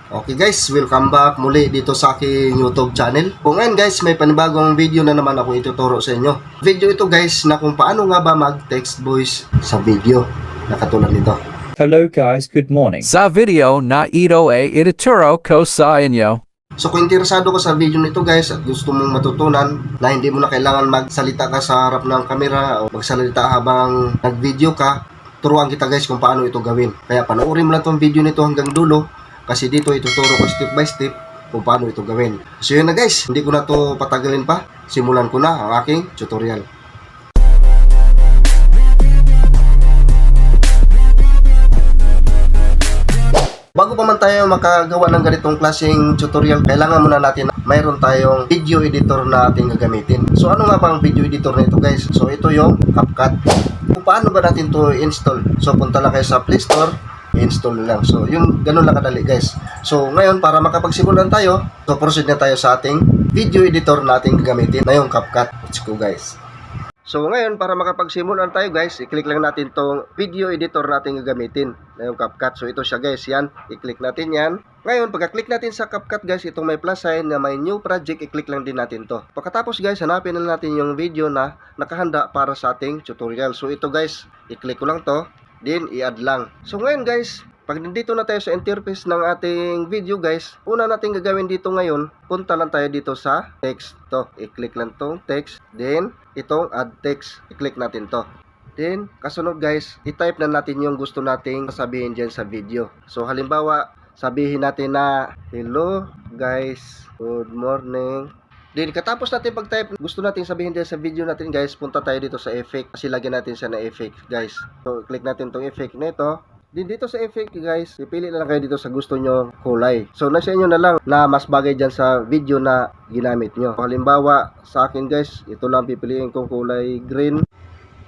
Okay guys, welcome back muli dito sa aking YouTube channel. Kung ngayon guys, may panibagong video na naman ako ituturo sa inyo. Video ito guys na kung paano nga ba mag-text voice sa video na katulad nito. Hello guys, good morning. Sa video na ito ay ituturo ko sa inyo. So kung interesado ka sa video nito guys at gusto mong matutunan na hindi mo na kailangan magsalita ka sa harap ng kamera o magsalita habang nag-video ka, turuan kita guys kung paano ito gawin. Kaya panoorin mo lang itong video nito hanggang dulo. Kasi dito ituturo ko step by step kung paano ito gawin. So yun na guys, hindi ko na to patagalin pa. Simulan ko na ang aking tutorial. Bago pa man tayo makagawa ng ganitong klaseng tutorial, kailangan muna natin mayroon tayong video editor na ating gagamitin. So ano nga bang video editor na ito guys? So ito yung CapCut. Kung paano ba natin to install? So punta lang kayo sa Play Store, install lang. So yung ganun lang kadali guys. So ngayon para makapagsimulan tayo, so proceed na tayo sa ating video editor na ating gagamitin na yung CapCut. Let's go guys. So ngayon para makapagsimulan tayo guys, i-click lang natin tong video editor natin gagamitin na yung CapCut. So ito siya guys, yan. I-click natin yan. Ngayon pagka-click natin sa CapCut guys, itong may plus sign na may new project, i-click lang din natin to. Pagkatapos guys, hanapin na natin yung video na nakahanda para sa ating tutorial. So ito guys, i-click ko lang to. Then i-add lang. So ngayon guys, pag nandito na tayo sa interface ng ating video guys, una natin gagawin dito ngayon, punta lang tayo dito sa text to. I-click lang tong text. Then itong add text, i-click natin to. Then kasunod guys, i-type na natin yung gusto nating sabihin dyan sa video. So halimbawa, sabihin natin na hello guys, good morning. Then katapos natin pag-type, gusto natin sabihin din sa video natin guys, punta tayo dito sa effect. Kasi lagyan natin siya na effect guys. So click natin tong effect nito. Then dito sa effect guys, ipili na lang kayo dito sa gusto nyo kulay. So nasa inyo na lang na mas bagay dyan sa video na ginamit nyo. Halimbawa sa akin guys, ito lang pipiliin kong kulay green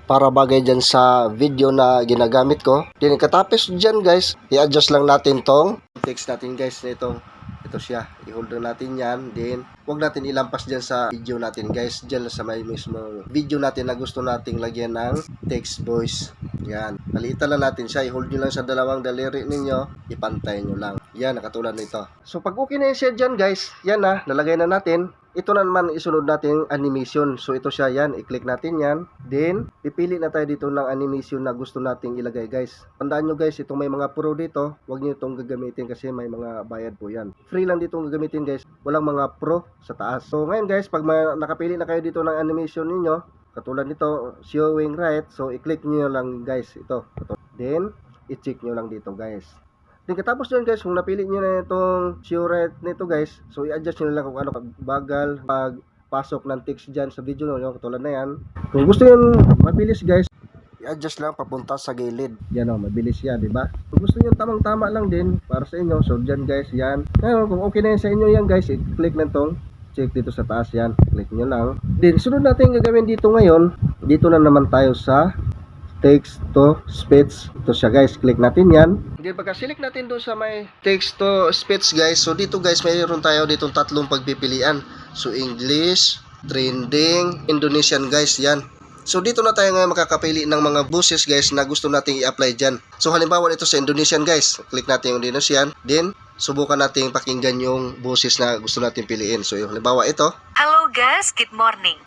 para bagay dyan sa video na ginagamit ko. Then katapos dyan guys, i-adjust lang natin tong text natin guys nitong ito siya, i-hold natin yan. Then, huwag natin ilampas dyan sa video natin guys. Dyan sa may mismo video natin na gusto nating lagyan ng text voice. Yan, palitan lang natin siya. I-hold nyo lang sa dalawang daliri ninyo. Ipantay nyo lang. Yan, nakatulad nito. So, pag okay na yung siya dyan guys, yan na, nalagay na natin. Ito na naman isunod natin animation. So ito siya yan, i-click natin yan. Then, pipili na tayo dito ng animation na gusto nating ilagay guys. Tandaan nyo guys, itong may mga pro dito, huwag nyo itong gagamitin kasi may mga bayad po yan. Free lang dito gagamitin guys, walang mga pro sa taas. So ngayon guys, pag nakapili na kayo dito ng animation ninyo, katulad nito, showing right, so i-click nyo lang guys, ito. Then, i-check nyo lang dito guys. Then katapos nyo guys, kung napili nyo na itong show right nito guys, so i-adjust nyo lang kung ano bagal pagpasok ng text dyan sa video nyo, katulad na yan. Kung gusto nyo mabilis guys, i-adjust lang papunta sa gilid. Yan o, mabilis yan, diba? Kung gusto nyo tamang-tama lang din para sa inyo, so dyan guys, yan. Ngayon, kung okay na yan sa inyo yan guys, i-click na itong check dito sa taas yan. Click nyo lang. Then, sunod natin gagawin dito ngayon, dito na naman tayo sa text to speech. Ito siya guys, click natin yan. Then pagka-select natin doon sa may text to speech guys, so dito guys mayroon tayo ditong tatlong pagpipilian. So English, trending, Indonesian guys, yan. So dito na tayo ngayon makakapili ng mga boses guys na gusto nating i-apply dyan. So halimbawa ito sa Indonesian guys, click natin yung Indonesian. Then subukan nating pakinggan yung boses na gusto nating piliin. So yung halimbawa ito. Hello guys, good morning.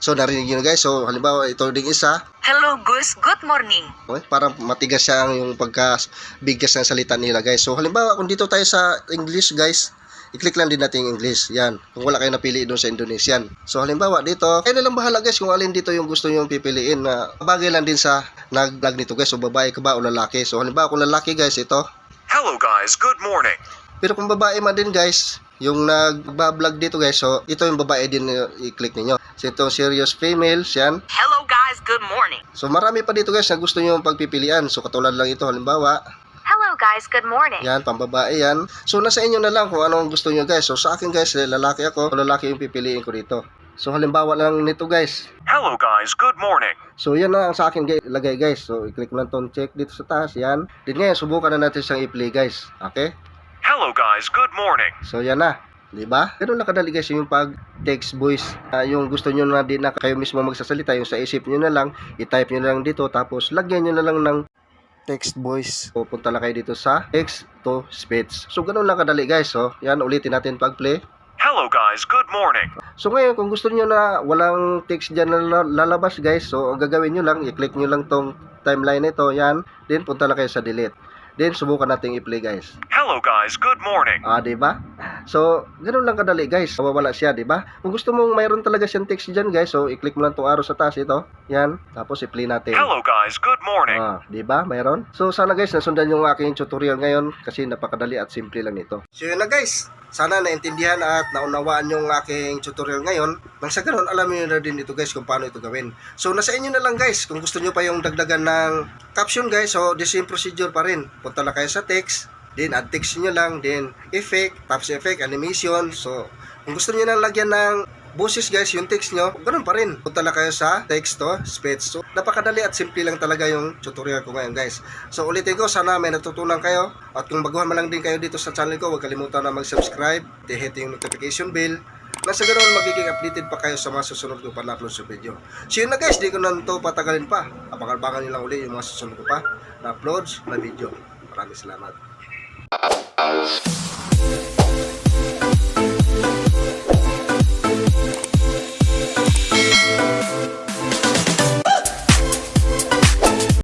So narinig nyo guys, so halimbawa ito ding isa. Hello Gus, good morning. Okay, parang matigas siya yung pagka-bigas ng salita nila guys. So halimbawa kung dito tayo sa English guys, i-click lang din natin yung English. Yan, kung wala kayo napili doon sa Indonesian. So halimbawa dito, kayo na lang bahala guys kung alin dito yung gusto nyo pipiliin na bagay lang din sa nag-vlog nito guys. So babae ka ba o lalaki? So halimbawa kung lalaki guys, ito. Hello guys, good morning. Pero kung babae man din guys, yung nagba-vlog dito guys, so ito yung babae din i-click ninyo. So itong serious females, yan. Hello guys, good morning. So marami pa dito guys na gusto nyo pagpipilian. So katulad lang ito, halimbawa. Hello guys, good morning. Yan, pambabae yan. So nasa inyo na lang kung anong gusto nyo guys. So sa akin guys, lalaki ako, lalaki yung pipiliin ko dito. So halimbawa lang nito guys. Hello guys, good morning. So yan na ang sa akin guys, ilagay guys. So i-click lang tong check dito sa taas, yan. Then ngayon, subukan na natin siyang i-play guys. Okay? Hello guys, good morning. So yan na. Diba? Ganun lang kadali guys yung pag text voice. Yung gusto nyo na din na kayo mismo magsasalita, yung sa isip nyo na lang, i-type nyo na lang dito, tapos lagyan nyo na lang ng text voice. Pupunta lang kayo dito sa text to speech. So ganun lang kadali guys. So yan, ulitin natin pag-play. Hello guys, good morning. So ngayon, kung gusto niyo na walang text dyan na lalabas guys, so ang gagawin nyo lang, i-click nyo lang tong timeline nito, yan. Then punta lang kayo sa delete. Then subukan natin i-play guys. Hello guys, good morning. Diba? So, ganun lang kadali guys. Mawawala siya, diba? Kung gusto mong mayroon talaga siyang text dyan guys, so i-click mo lang tong arrow sa taas ito. Yan. Tapos i-play natin. Hello guys, good morning. Diba? Mayroon? So, sana guys, nasundan yung aking tutorial ngayon kasi napakadali at simple lang ito. So, yun na guys. Sana naintindihan at naunawaan yung aking tutorial ngayon. Nang sa ganun, alam niyo na din ito guys kung paano ito gawin. So, nasa inyo na lang guys. Kung gusto niyo pa yung dagdagan ng caption guys, so the same procedure pa rin. Punta lang kayo sa text, then add text nyo lang, then effect, tapos effect, animation. So, kung gusto niyo na lagyan ng boses guys, yung text nyo, ganun pa rin. Punta lang kayo sa text to speech. So, napakadali at simple lang talaga yung tutorial ko ngayon guys. So, ulitin ko, sana may natutunan kayo. At kung baguhan man lang din kayo dito sa channel ko, huwag kalimutan na mag-subscribe, hit yung notification bell. Nasa ganoon, magiging updated pa kayo sa mga susunod ko pa na-upload sa video. So yun na guys, di ko na ito patagalin pa. Abangan nyo lang uli yung mga susunod ko pa na-upload na video. Maraming salamat.